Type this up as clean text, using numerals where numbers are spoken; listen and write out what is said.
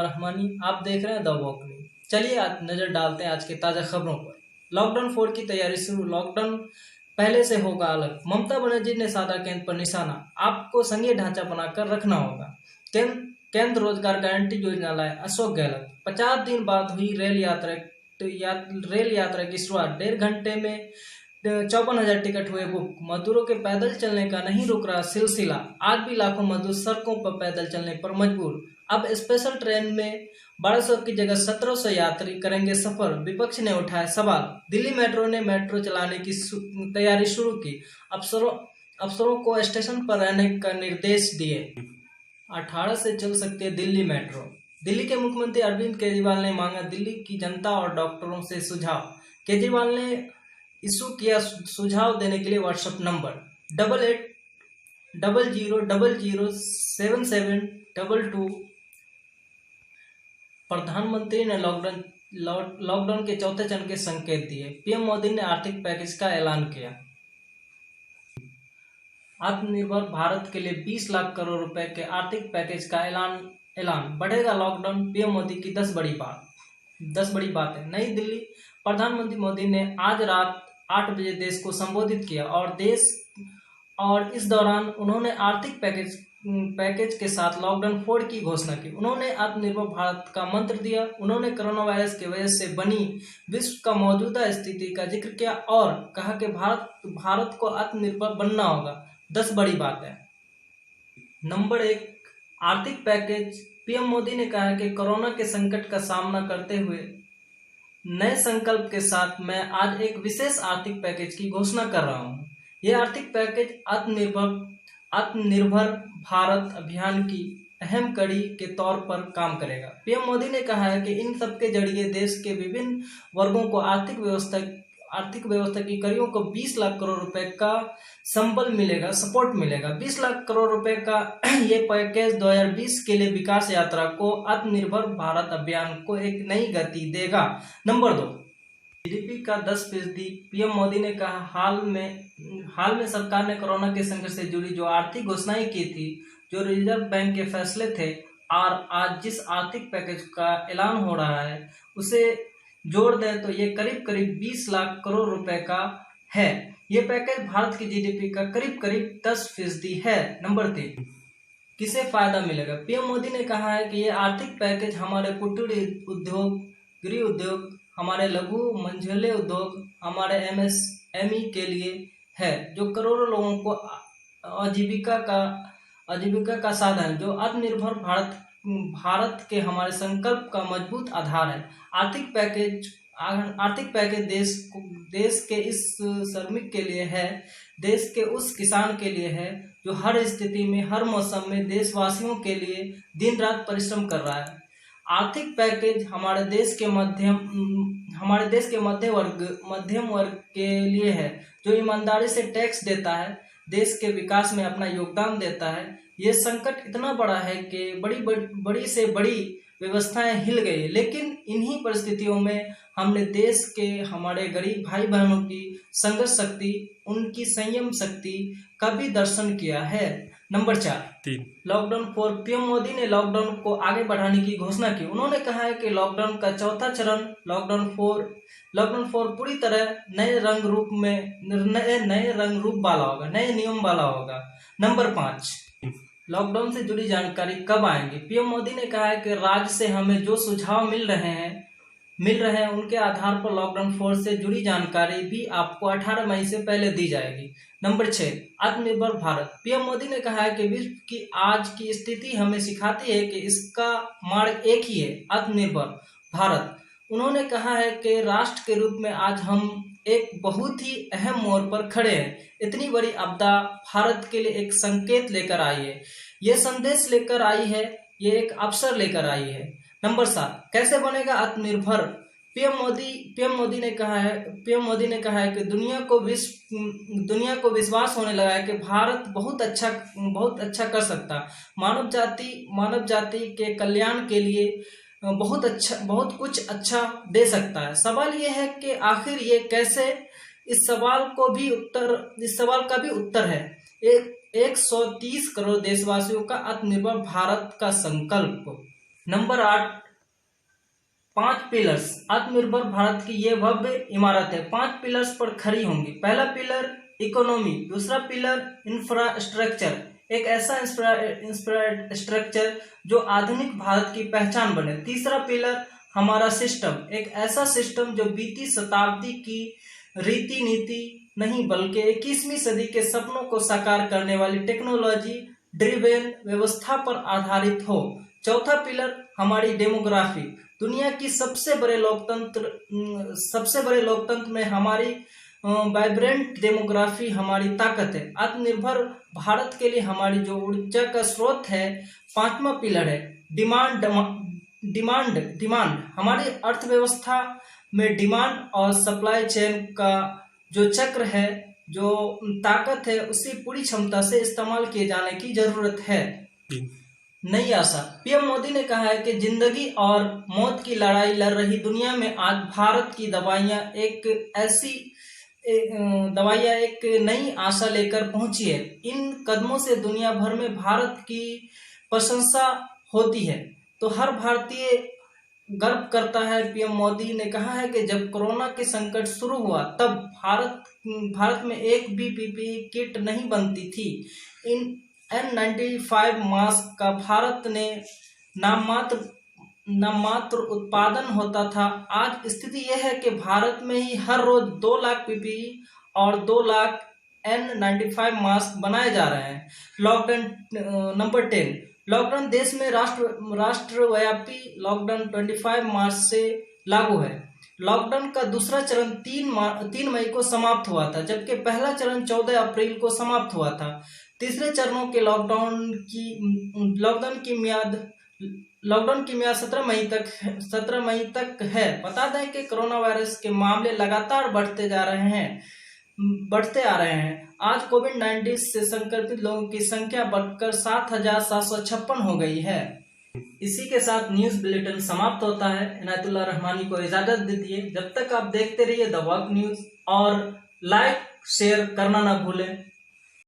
रहमानी। आप देख रहे हैं द वॉक न्यूज। चलिए आज नजर डालते हैं आज के ताजा खबरों पर। लॉकडाउन 4 की तैयारी शुरू। लॉकडाउन पहले से होगा अलग। ममता बनर्जी ने साधा केंद्र पर निशाना। आपको संघीय ढांचा बनाकर रखना होगा। केंद्र रोजगार गारंटी योजना लाए अशोक गहलोत। 50 दिन बाद हुई रेल यात्रा की शुरुआत। 1.5 घंटे में 54,000 टिकट हुए बुक। मजदूरों के पैदल चलने का नहीं रुक रहा सिलसिला। आज भी लाखों मजदूर सड़कों पर पैदल चलने पर मजबूर। अब स्पेशल ट्रेन में 1200 की जगह 1700 यात्री करेंगे सफर। विपक्ष ने उठाया सवाल। दिल्ली मेट्रो ने मेट्रो चलाने की तैयारी शुरू की। अफसरों को स्टेशन पर रहने का निर्देश दिए। 18 से चल सकती है दिल्ली मेट्रो। दिल्ली के मुख्यमंत्री अरविंद केजरीवाल ने मांगा दिल्ली की जनता और डॉक्टरों से सुझाव। केजरीवाल ने इशू किया सुझाव देने के लिए व्हाट्सएप नंबर 8800007722। प्रधानमंत्री ने लॉकडाउन के चौथे चरण के संकेत दिए। पीएम मोदी ने आर्थिक पैकेज का ऐलान किया। आत्मनिर्भर भारत के लिए 20 लाख करोड़ रुपए के आर्थिक पैकेज का ऐलान। बढ़ेगा लॉकडाउन। पीएम मोदी की 10 बड़ी बातें। नई दिल्ली। प्रधानमंत्री मोदी ने आज रात 8 बजे देश को संबोधित किया और इस दौरान उन्होंने आर्थिक पैकेज के साथ लॉकडाउन 4 की घोषणा की। उन्होंने आत्मनिर्भर भारत का मंत्र दिया। उन्होंने कोरोना वायरस की वजह से बनी विश्व का मौजूदा स्थिति का जिक्र किया और कहा कि भारत को आत्मनिर्भर बनना होगा। 10 बड़ी बातें। नंबर 1, आर्थिक पैकेज। पीएम मोदी ने कहा कि कोरोना के संकट का सामना करते हुए नए संकल्प के साथ मैं आज एक विशेष आर्थिक पैकेज की घोषणा कर रहा हूं। यह आर्थिक पैकेज आत्मनिर्भर भारत अभियान की अहम कड़ी के तौर पर काम करेगा। पीएम मोदी ने कहा है कि इन सबके जरिए देश के विभिन्न वर्गों को आर्थिक व्यवस्था की कड़ियों को 20 लाख करोड़ रुपए का सपोर्ट मिलेगा। 20 लाख करोड़ रुपए का ये पैकेज 2020 के लिए विकास यात्रा को आत्मनिर्भर भारत अभियान को एक नई गति देगा। नंबर 2, जीडीपी का 10%। पीएम मोदी ने कहा हाल में सरकार ने कोरोना के संकट से जुड़ी जो आर्थिक घोषणाएं की थी, जो रिजर्व बैंक के फैसले थे और आज जिस आर्थिक पैकेज का ऐलान हो रहा है उसे जोड़ दें तो ये करीब 20 लाख करोड़ रुपए का है। ये पैकेज भारत की जीडीपी का करीब 10% है। नंबर 3, किसे फायदा मिलेगा। पीएम मोदी ने कहा है कि ये आर्थिक पैकेज हमारे कुटीर उद्योग, गृह उद्योग, हमारे लघु मंझले उद्योग, हमारे एमएसएमई के लिए है, जो करोड़ों लोगों को आजीविका का साधन, जो आत्मनिर्भर भारत के हमारे संकल्प का मजबूत आधार है। आर्थिक पैकेज देश के इस श्रमिक के लिए है, देश के उस किसान के लिए है जो हर स्थिति में, हर मौसम में देशवासियों के लिए दिन रात परिश्रम कर रहा है। आर्थिक पैकेज हमारे देश के मध्यम वर्ग के लिए है, जो ईमानदारी से टैक्स देता है, देश के विकास में अपना योगदान देता है। ये संकट इतना बड़ा है कि बड़ी से बड़ी व्यवस्थाएं हिल गई, लेकिन इन्हीं परिस्थितियों में हमने देश के हमारे गरीब भाई बहनों की संघर्ष शक्ति, उनकी संयम शक्ति का भी दर्शन किया है। Number 4, lockdown 4। पीएम मोदी ने लॉकडाउन को आगे बढ़ाने की घोषणा की। उन्होंने कहा है कि लॉकडाउन का चौथा चरण लॉकडाउन 4 पूरी तरह नए रंग रूप वाला होगा, नए नियम वाला होगा। नंबर 5, लॉकडाउन से जुड़ी जानकारी कब आएंगी। पीएम मोदी ने कहा है कि राज्य से हमें जो सुझाव मिल रहे हैं उनके आधार पर लॉकडाउन 4 से जुड़ी जानकारी भी आपको 18 मई से पहले दी जाएगी। नंबर 6, आत्मनिर्भर भारत। पीएम मोदी ने कहा है कि विश्व की आज की स्थिति हमें सिखाती है कि इसका मार्ग एक ही है, आत्मनिर्भर भारत। उन्होंने कहा है कि राष्ट्र के रूप में आज हम एक बहुत ही अहम मोड़ पर खड़े हैं। इतनी बड़ी आपदा भारत के लिए एक संकेत लेकर आई है, ये संदेश लेकर आई है, ये एक अवसर लेकर आई है। नंबर 7, कैसे बनेगा आत्मनिर्भर। पीएम मोदी ने कहा है कि दुनिया को विश्वास होने लगा है कि भारत बहुत अच्छा कर सकता, मानव जाति के कल्याण के लिए बहुत कुछ अच्छा दे सकता है। सवाल ये है कि आखिर ये कैसे। इस सवाल का भी उत्तर है 130 करोड़ देशवासियों का आत्मनिर्भर भारत का संकल्प। Number 8, 5 pillars. आत्मनिर्भर भारत की ये भव्य इमारत है 5 पिलर्स पर खड़ी होंगी। पहला पिलर इकोनॉमी, दूसरा पिलर इंफ्रास्ट्रक्चर, एक ऐसा इंफ्रास्ट्रक्चर जो आधुनिक भारत की पहचान बने। तीसरा पिलर हमारा सिस्टम, एक ऐसा सिस्टम जो बीती शताब्दी की रीति नीति नहीं बल्कि 21वीं सदी के सपनों को साकार करने वाली टेक्नोलॉजी ड्रिवेन व्यवस्था पर आधारित हो। चौथा पिलर हमारी डेमोग्राफी, दुनिया की सबसे बड़े लोकतंत्र में हमारी वाइब्रेंट डेमोग्राफी हमारी ताकत है। आत्मनिर्भर भारत के लिए हमारी जो ऊर्जा का स्रोत है। पांचवा पिलर है डिमांड, हमारी अर्थव्यवस्था में डिमांड और सप्लाई चेन का जो चक्र है, जो ताकत है, उसी पूरी क्षमता से इस्तेमाल किए जाने की जरूरत है। नई आशा, पीएम मोदी ने कहा है कि जिंदगी और मौत की लड़ाई लड़ रही दुनिया में आज भारत की दवाइयां एक नई आशा लेकर पहुंची है। इन कदमों से दुनिया भर में भारत की प्रशंसा होती है, तो हर भारतीय गर्व करता है। पीएम मोदी ने कहा है कि जब कोरोना के संकट शुरू हुआ तब भारत में एक भी पीपीई किट नहीं बनती थी। इन N95 मास्क का भारत ने नाममात्र उत्पादन होता था। आज स्थिति यह है कि भारत में ही हर रोज 2 लाख पीपीई और 2 लाख N95 मास्क बनाए जा रहे हैं। लॉकडाउन नंबर 10, लॉकडाउन देश में राष्ट्रव्यापी लॉकडाउन 25 मार्च से लागू है। लॉकडाउन का दूसरा चरण 3 मई को समाप्त हुआ था, जबकि पहला चरण 14 अप्रैल को समाप्त हुआ था। तीसरे चरणों के लॉकडाउन की म्याद 17 मई तक है। बता दें कि कोरोना वायरस के मामले लगातार बढ़ते आ रहे हैं। आज कोविड-19 से संक्रमित लोगों की संख्या बढ़कर 7,756 हो गई है। इसी के साथ न्यूज बुलेटिन समाप्त होता है। इनायतुल्लाह रहमानी को इजाजत दीजिए। जब तक आप देखते रहिए द वक्त न्यूज और लाइक शेयर करना ना भूलें।